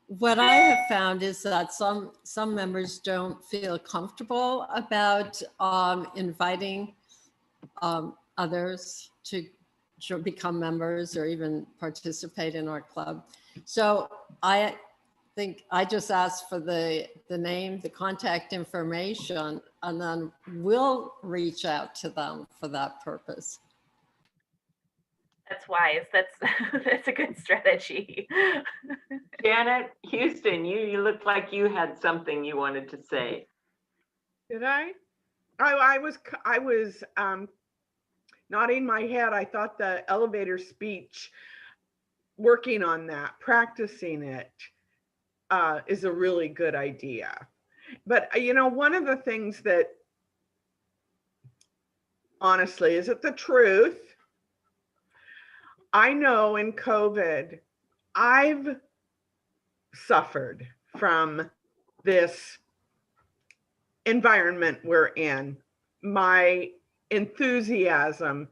What I have found is that some members don't feel comfortable about inviting others to become members or even participate in our club. So I think I just asked for the name, the contact information, and then we'll reach out to them for that purpose. That's wise. That's a good strategy. Janet Houston, you looked like you had something you wanted to say. Did I? I was nodding my head. I thought the elevator speech, working on that, practicing it, is a really good idea. But one of the things that, honestly, is it the truth? I know in COVID, I've suffered from this environment we're in. My enthusiasm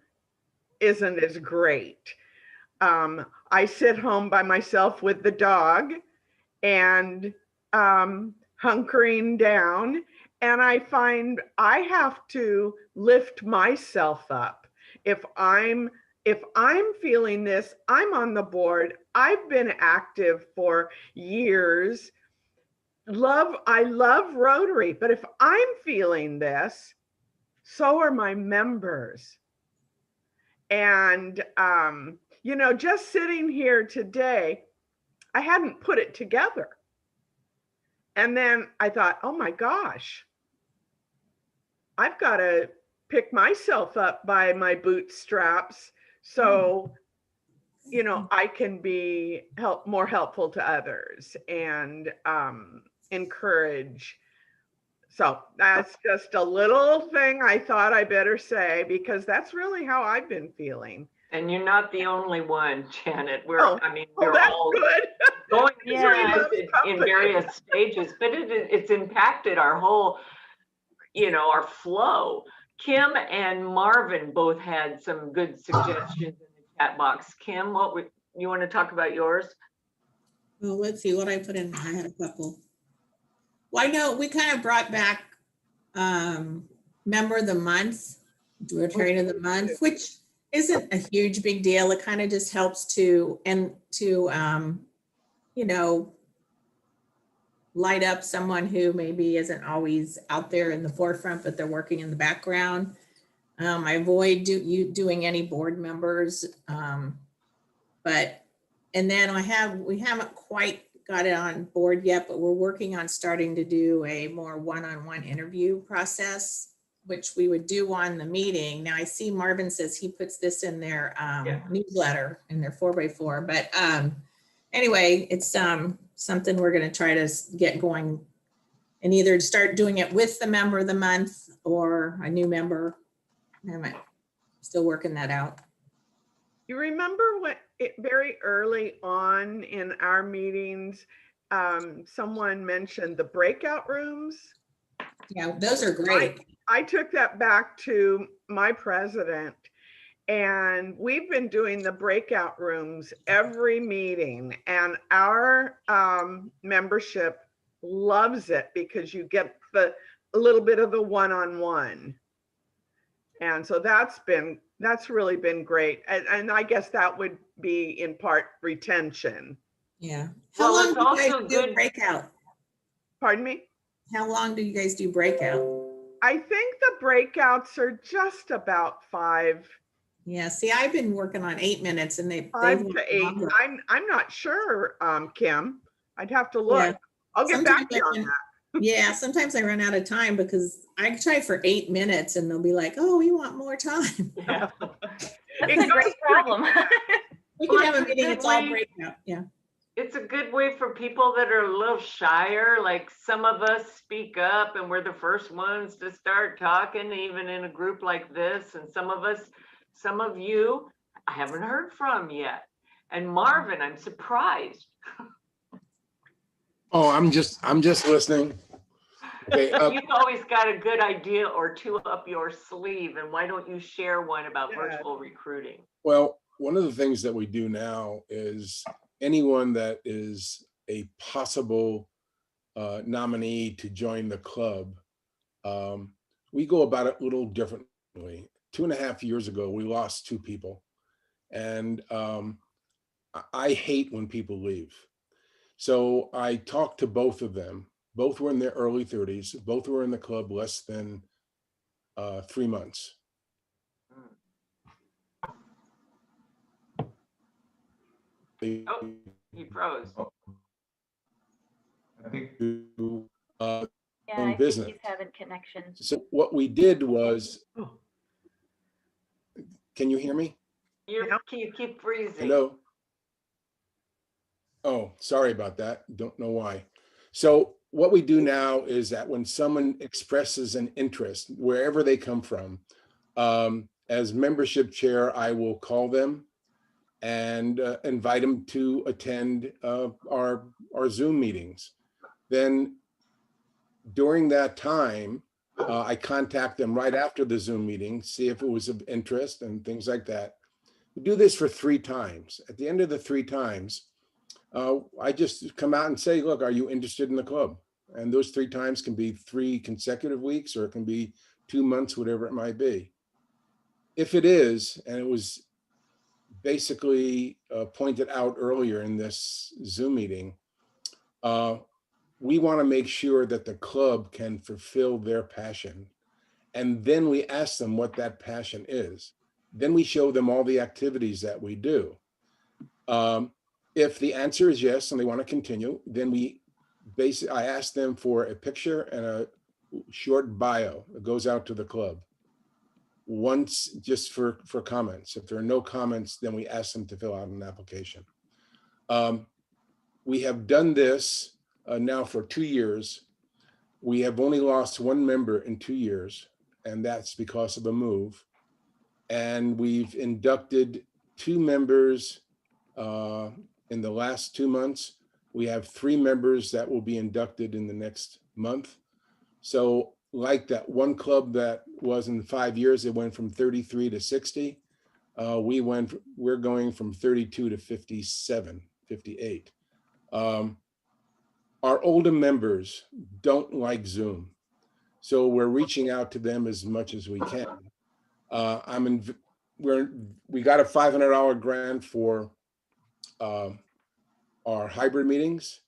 isn't as great. I sit home by myself with the dog and hunkering down, and I find I have to lift myself up. If I'm feeling this, I'm on the board. I've been active for years. I love Rotary, but if I'm feeling this, so are my members. And just sitting here today, I hadn't put it together. And then I thought, oh my gosh, I've got to pick myself up by my bootstraps so I can be more helpful to others and encourage. So that's just a little thing I thought I better say, because that's really how I've been feeling. And you're not the only one, Janet. We're that's all good. going Yeah. through this in various stages, but it's impacted our whole, our flow. Kim and Marvin both had some good suggestions in the chat box. Kim, you want to talk about yours? Well, let's see what I put in. I had a couple. Well, I know we kind of brought back Member of the Month, Rotary of the Month, which isn't a huge big deal. It kind of just helps to light up someone who maybe isn't always out there in the forefront, but they're working in the background. I avoid doing any board members, and then we haven't quite got it on board yet, but we're working on starting to do a more one-on-one interview process, which we would do on the meeting. Now I see Marvin says he puts this in their newsletter, in their 4x4, but anyway, it's something we're going to try to get going and either start doing it with the Member of the Month or a new member. I'm still working that out. You remember very early on in our meetings, someone mentioned the breakout rooms? Yeah, those are great. I took that back to my president, and we've been doing the breakout rooms every meeting, and our membership loves it because you get a little bit of the one-on-one. And so that's really been great. And I guess that would be in part retention. Yeah. How long do you guys do breakout? Pardon me? How long do you guys do breakout? I think the breakouts are just about 5. Yeah, see, I've been working on 8 minutes and they 5 to 8. I'm not sure, Kim. I'd have to look. Yeah. I'll get back to you on that. Yeah, sometimes I run out of time because I try for 8 minutes and they'll be like, oh, we want more time. Yeah. That's a great problem. We can have a meeting, it's all breakout. Yeah. It's a good way for people that are a little shyer. Like some of us speak up and we're the first ones to start talking, even in a group like this. And some of you, I haven't heard from yet. And Marvin, I'm surprised. Oh, I'm just listening. Okay, you've always got a good idea or two up your sleeve, and why don't you share one about virtual recruiting? Well, one of the things that we do now is anyone that is a possible nominee to join the club, we go about it a little differently. 2.5 years ago, we lost 2 people, and I hate when people leave. So I talked to both of them. Both were in their early 30s. Both were in the club less than 3 months. Oh, he froze. I think I business. think he's having connections. So what we did was, can you hear me? You keep freezing. Hello? Oh, sorry about that. Don't know why. So what we do now is that when someone expresses an interest, wherever they come from, as membership chair, I will call them and invite them to attend our Zoom meetings. Then during that time, I contact them right after the Zoom meeting, see if it was of interest and things like that. We do this for 3 times. At the end of the 3 times, I just come out and say, look, are you interested in the club? And those 3 times can be 3 consecutive weeks, or it can be 2 months, whatever it might be. If it is, and it was basically pointed out earlier in this Zoom meeting, we want to make sure that the club can fulfill their passion. And then we ask them what that passion is. Then we show them all the activities that we do. If the answer is yes and they want to continue, then I ask them for a picture and a short bio that goes out to the club. Once, just for comments. If there are no comments, then we ask them to fill out an application. We have done this now for 2 years. We have only lost 1 member in 2 years, and that's because of a move. And we've inducted 2 members in the last 2 months. We have 3 members that will be inducted in the next month. So like that one club that was in 5 years, it went from 33 to 60. We're going from 32 to 57, 58. Our older members don't like Zoom, so we're reaching out to them as much as we can. We got a $500 grant for our hybrid meetings,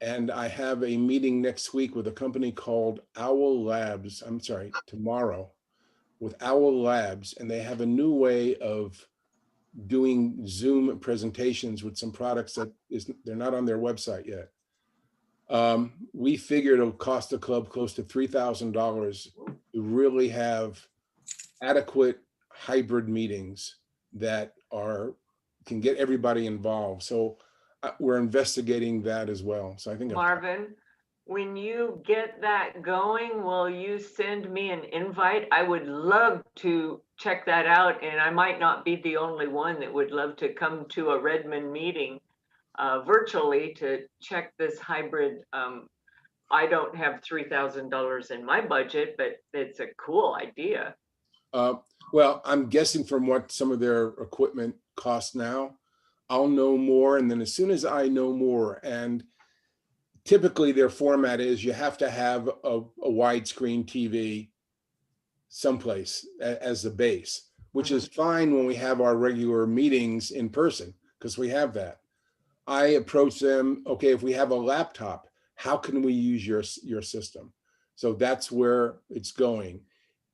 and I have a meeting next week with a company called Owl Labs. Tomorrow with Owl Labs, and they have a new way of doing Zoom presentations with some products that they're not on their website yet. We figured it'll cost the club close to $3,000 to really have adequate hybrid meetings that can get everybody involved. So we're investigating that as well. So I think Marvin, when you get that going, will you send me an invite? I would love to check that out, and I might not be the only one that would love to come to a Redmond meeting virtually to check this hybrid. I don't have $3,000 in my budget, but it's a cool idea. Well, I'm guessing from what some of their equipment costs now, I'll know more. And then as soon as I know more, and typically their format is you have to have a widescreen TV someplace as the base, which is fine when we have our regular meetings in person, because we have that. I approach them, okay, if we have a laptop, how can we use your system? So that's where it's going.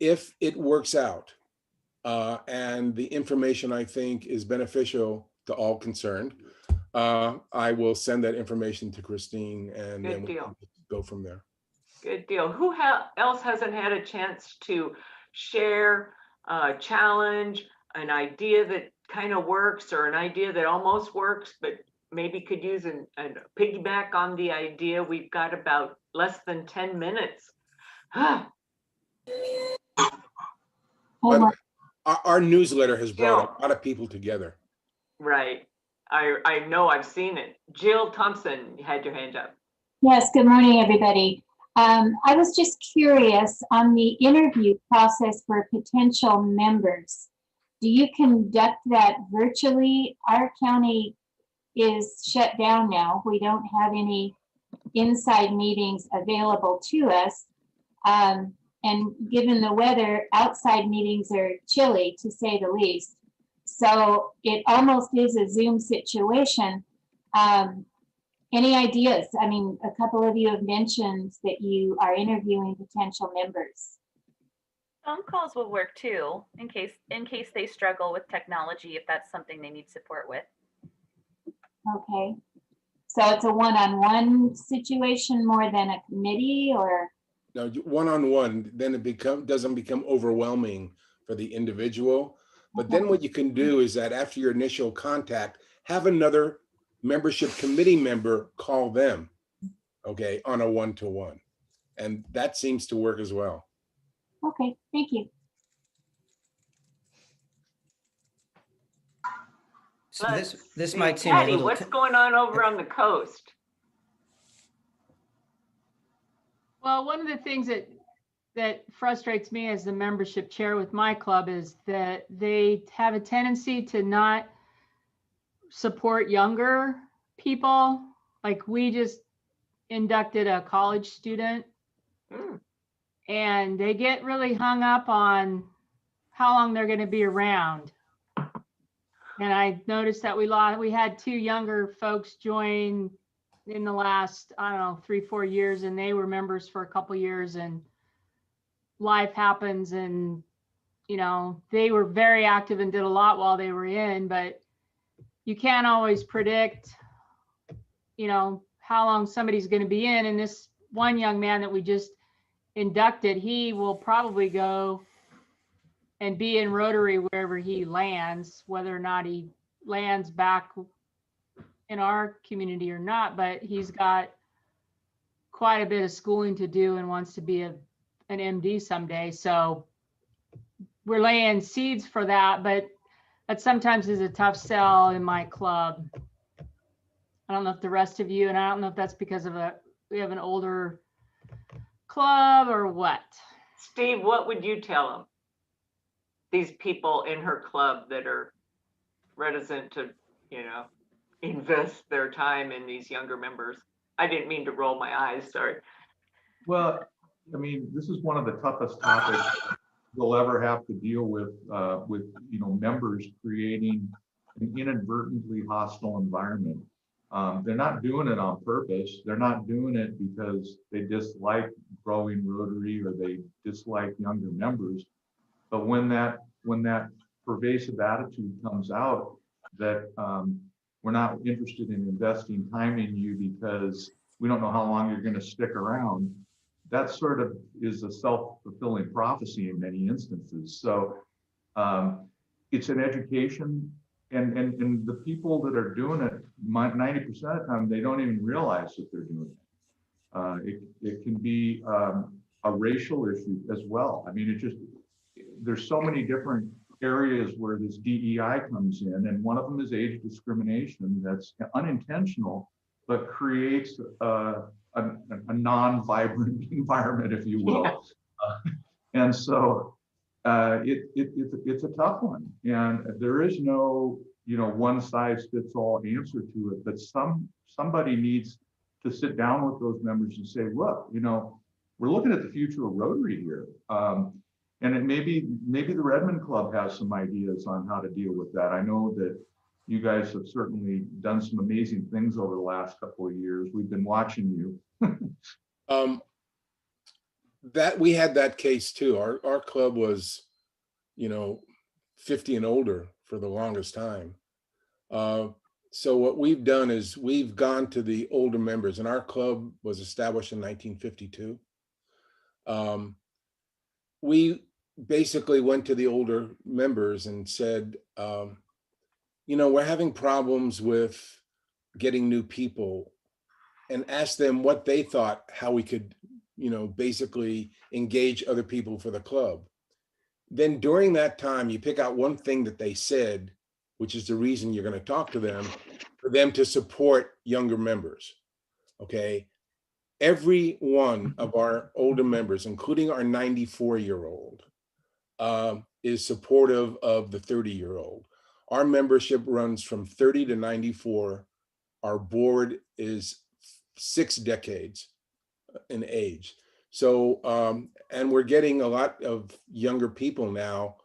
If it works out and the information I think is beneficial to all concerned, I will send that information to Christine, and then we'll go from there. Good deal. Who else hasn't had a chance to share a challenge, an idea that kind of works, or an idea that almost works, but maybe could use a piggyback on the idea? We've got about less than 10 minutes. But our newsletter has brought a lot of people together. Right. I know, I've seen it. Jill Thompson, you had your hand up. Yes, good morning, everybody. I was just curious on the interview process for potential members. Do you conduct that virtually? Our county is shut down now. We don't have any inside meetings available to us. And given the weather, outside meetings are chilly, to say the least. So it almost is a Zoom situation. Any ideas? I mean, a couple of you have mentioned that you are interviewing potential members. Phone calls will work too, in case they struggle with technology, if that's something they need support with. Okay. So it's a one-on-one situation more than a committee, or? No, one-on-one, then it doesn't become overwhelming for the individual. But then what you can do is that after your initial contact, have another membership committee member call them okay, on a one-to-one. And that seems to work as well. Okay, thank you. So Let's this see. might seem a Patty, little. what's going on over on the coast? Well, one of the things that frustrates me as the membership chair with my club is that they have a tendency to not support younger people. Like we just inducted a college student and they get really hung up on how long they're going to be around. And I noticed that we had 2 younger folks join in the last, I don't know, 3-4 years, and they were members for a couple years, and life happens, and you know, they were very active and did a lot while they were in, but you can't always predict, you know, how long somebody's going to be in. And this one young man that we just inducted, he will probably go and be in Rotary wherever he lands, whether or not he lands back in our community or not, but he's got quite a bit of schooling to do and wants to be an MD someday. So we're laying seeds for that, but that sometimes is a tough sell in my club. I don't know if the rest of you, and I don't know if that's because of we have an older club or what. Steve, what would you tell them? These people in her club that are reticent to, you know, invest their time in these younger members. I didn't mean to roll my eyes, sorry. Well, I mean, this is one of the toughest topics we'll ever have to deal with you know, members creating an inadvertently hostile environment. They're not doing it on purpose. They're not doing it because they dislike growing Rotary or they dislike younger members. But when that pervasive attitude comes out that we're not interested in investing time in you because we don't know how long you're going to stick around, that sort of is a self-fulfilling prophecy in many instances. So it's an education, and the people that are doing it, 90% of the time, they don't even realize that they're doing it. It can be a racial issue as well. I mean, there's so many different areas where this DEI comes in, and one of them is age discrimination that's unintentional, but creates a non-vibrant environment, if you will. Yeah. And so it's a tough one, and there is no, you know, one size fits all answer to it. But somebody needs to sit down with those members and say, look, you know, we're looking at the future of Rotary here. And maybe the Redmond Club has some ideas on how to deal with that. I know that you guys have certainly done some amazing things over the last couple of years. We've been watching you. That we had that case too. Our club was, you know, 50 and older for the longest time. So what we've done is we've gone to the older members, and our club was established in 1952. We basically went to the older members and said, you know, we're having problems with getting new people, and asked them what they thought, how we could, you know, basically engage other people for the club. Then during that time, you pick out one thing that they said, which is the reason you're going to talk to them, for them to support younger members. Okay. Every one of our older members, including our 94-year-old, is supportive of the 30-year-old. Our membership runs from 30 to 94. Our board is 6 decades in age. So, and we're getting a lot of younger people now.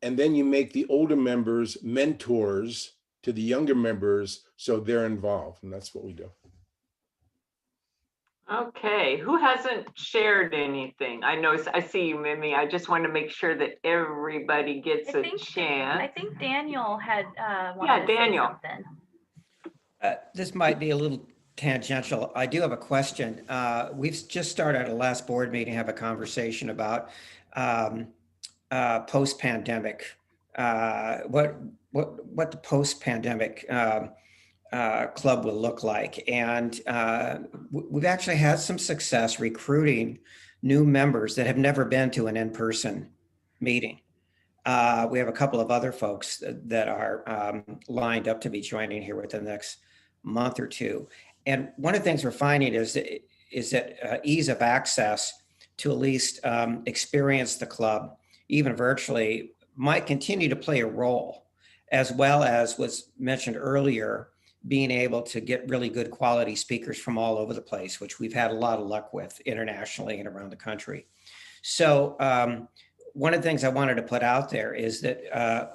And then you make the older members mentors to the younger members, so they're involved, and that's what we do. Okay, who hasn't shared anything? I know, I see you, Mimi. I just want to make sure that everybody gets a chance. I think Daniel had wanted to say something. This might be a little tangential. I do have a question. We've just started at a last board meeting, have a conversation about post-pandemic, what the post-pandemic club will look like. And we've actually had some success recruiting new members that have never been to an in-person meeting. We have a couple of other folks that are lined up to be joining here within the next month or two. And one of the things we're finding is that ease of access to at least experience the club, even virtually, might continue to play a role, as well as was mentioned earlier, being able to get really good quality speakers from all over the place, which we've had a lot of luck with internationally and around the country. So one of the things I wanted to put out there is that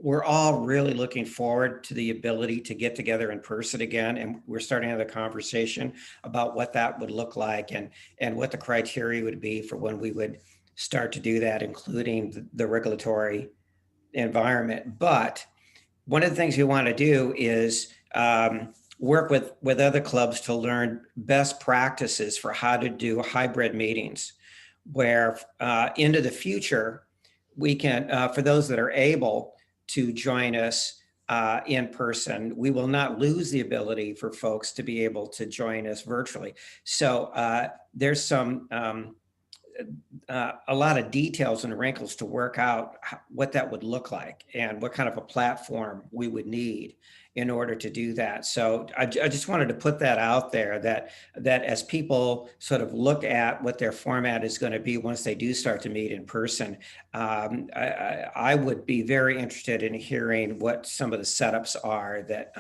we're all really looking forward to the ability to get together in person again. And we're starting to have a conversation about what that would look like and what the criteria would be for when we would start to do that, including the regulatory environment. But one of the things we want to do is work with other clubs to learn best practices for how to do hybrid meetings, where into the future, we can, for those that are able to join us in person, we will not lose the ability for folks to be able to join us virtually. So there's some, a lot of details and wrinkles to work out what that would look like and what kind of a platform we would need in order to do that. So I just wanted to put that out there, that as people sort of look at what their format is going to be once they do start to meet in person, I would be very interested in hearing what some of the setups are that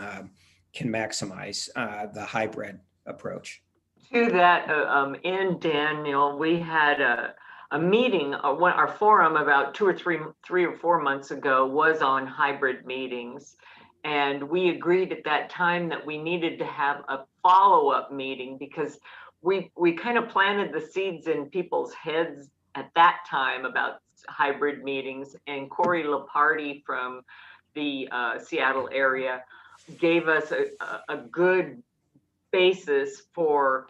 can maximize the hybrid approach. To that end, Daniel, we had a meeting, our forum about three or four months ago was on hybrid meetings. And we agreed at that time that we needed to have a follow-up meeting because we kind of planted the seeds in people's heads at that time about hybrid meetings. And Corey Leparty from the Seattle area gave us a good basis for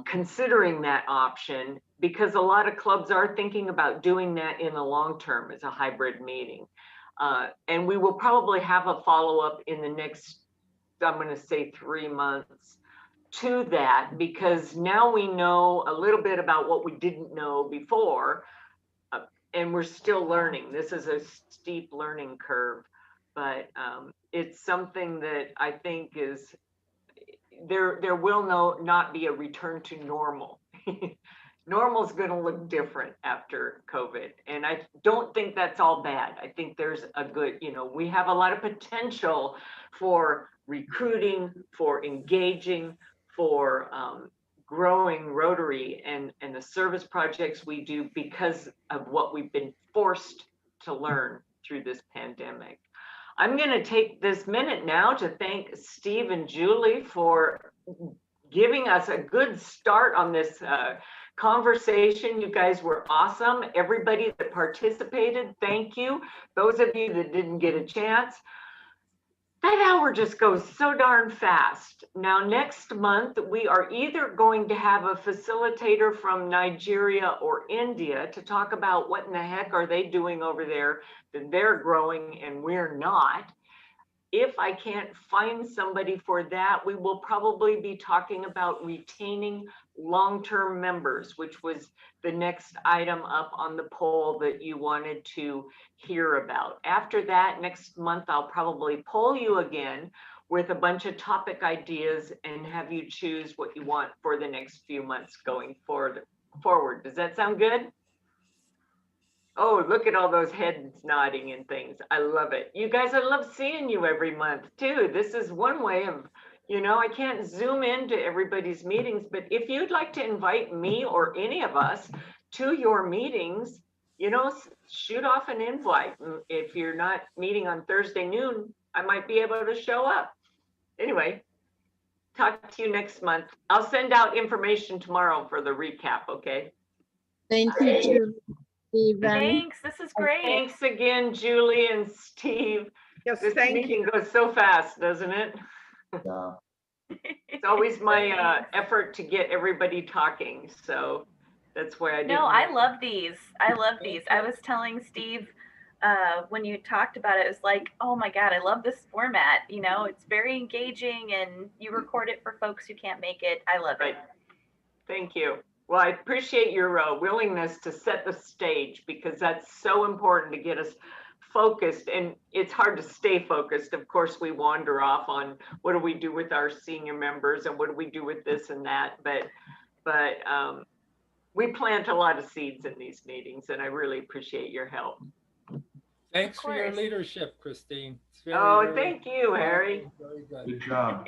considering that option, because a lot of clubs are thinking about doing that in the long term as a hybrid meeting. And we will probably have a follow-up in the next, I'm going to say 3 months to that, because now we know a little bit about what we didn't know before, and we're still learning. This is a steep learning curve, but it's something that I think is, there will not be a return to normal. Normal is going to look different after COVID. And I don't think that's all bad. I think there's a good, we have a lot of potential for recruiting, for engaging, for growing Rotary and the service projects we do because of what we've been forced to learn through this pandemic. I'm going to take this minute now to thank Steve and Julie for giving us a good start on this conversation. You guys were awesome. Everybody that participated, thank you. Those of you that didn't get a chance, that hour just goes so darn fast. Now, next month, we are either going to have a facilitator from Nigeria or India to talk about what in the heck are they doing over there that they're growing and we're not. If I can't find somebody for that, we will probably be talking about retaining long-term members, which was the next item up on the poll that you wanted to hear about. After that, next month, I'll probably poll you again with a bunch of topic ideas and have you choose what you want for the next few months going forward. Does that sound good? Oh, look at all those heads nodding and things. I love it. You guys, I love seeing you every month too. This is one way of, I can't zoom into everybody's meetings, but if you'd like to invite me or any of us to your meetings, shoot off an invite. If you're not meeting on Thursday noon, I might be able to show up. Anyway, talk to you next month. I'll send out information tomorrow for the recap, okay? Thank you, Julie. Thanks, this is great. Thanks again, Julie and Steve. Yes, This thank meeting you. goes so fast, doesn't it? Yeah. It's always my effort to get everybody talking, so that's why I did. No, I love these. I love these. I was telling Steve when you talked about it, it was like, oh my God, I love this format. You know, it's very engaging and you record it for folks who can't make it. I love it. Thank you. Well, I appreciate your willingness to set the stage, because that's so important to get us focused, and it's hard to stay focused. Of course, we wander off on what do we do with our senior members and what do we do with this and that, but we plant a lot of seeds in these meetings, and I really appreciate your help. Thanks for your leadership, Christine. Thank you, Harry. Very good. Good job.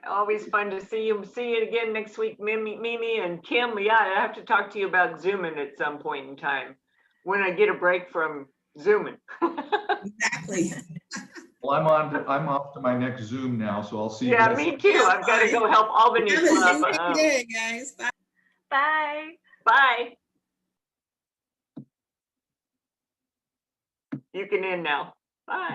Always fun to see you. See you again next week, Mimi and Kim. Yeah, I have to talk to you about Zooming at some point in time when I get a break from Zooming. Exactly. Well, I'm off to my next Zoom now, so I'll see you Yeah, guys. me too. I've got to go help Albany Have a Club. good day, guys. Bye. Bye. Bye. You can end now. Bye.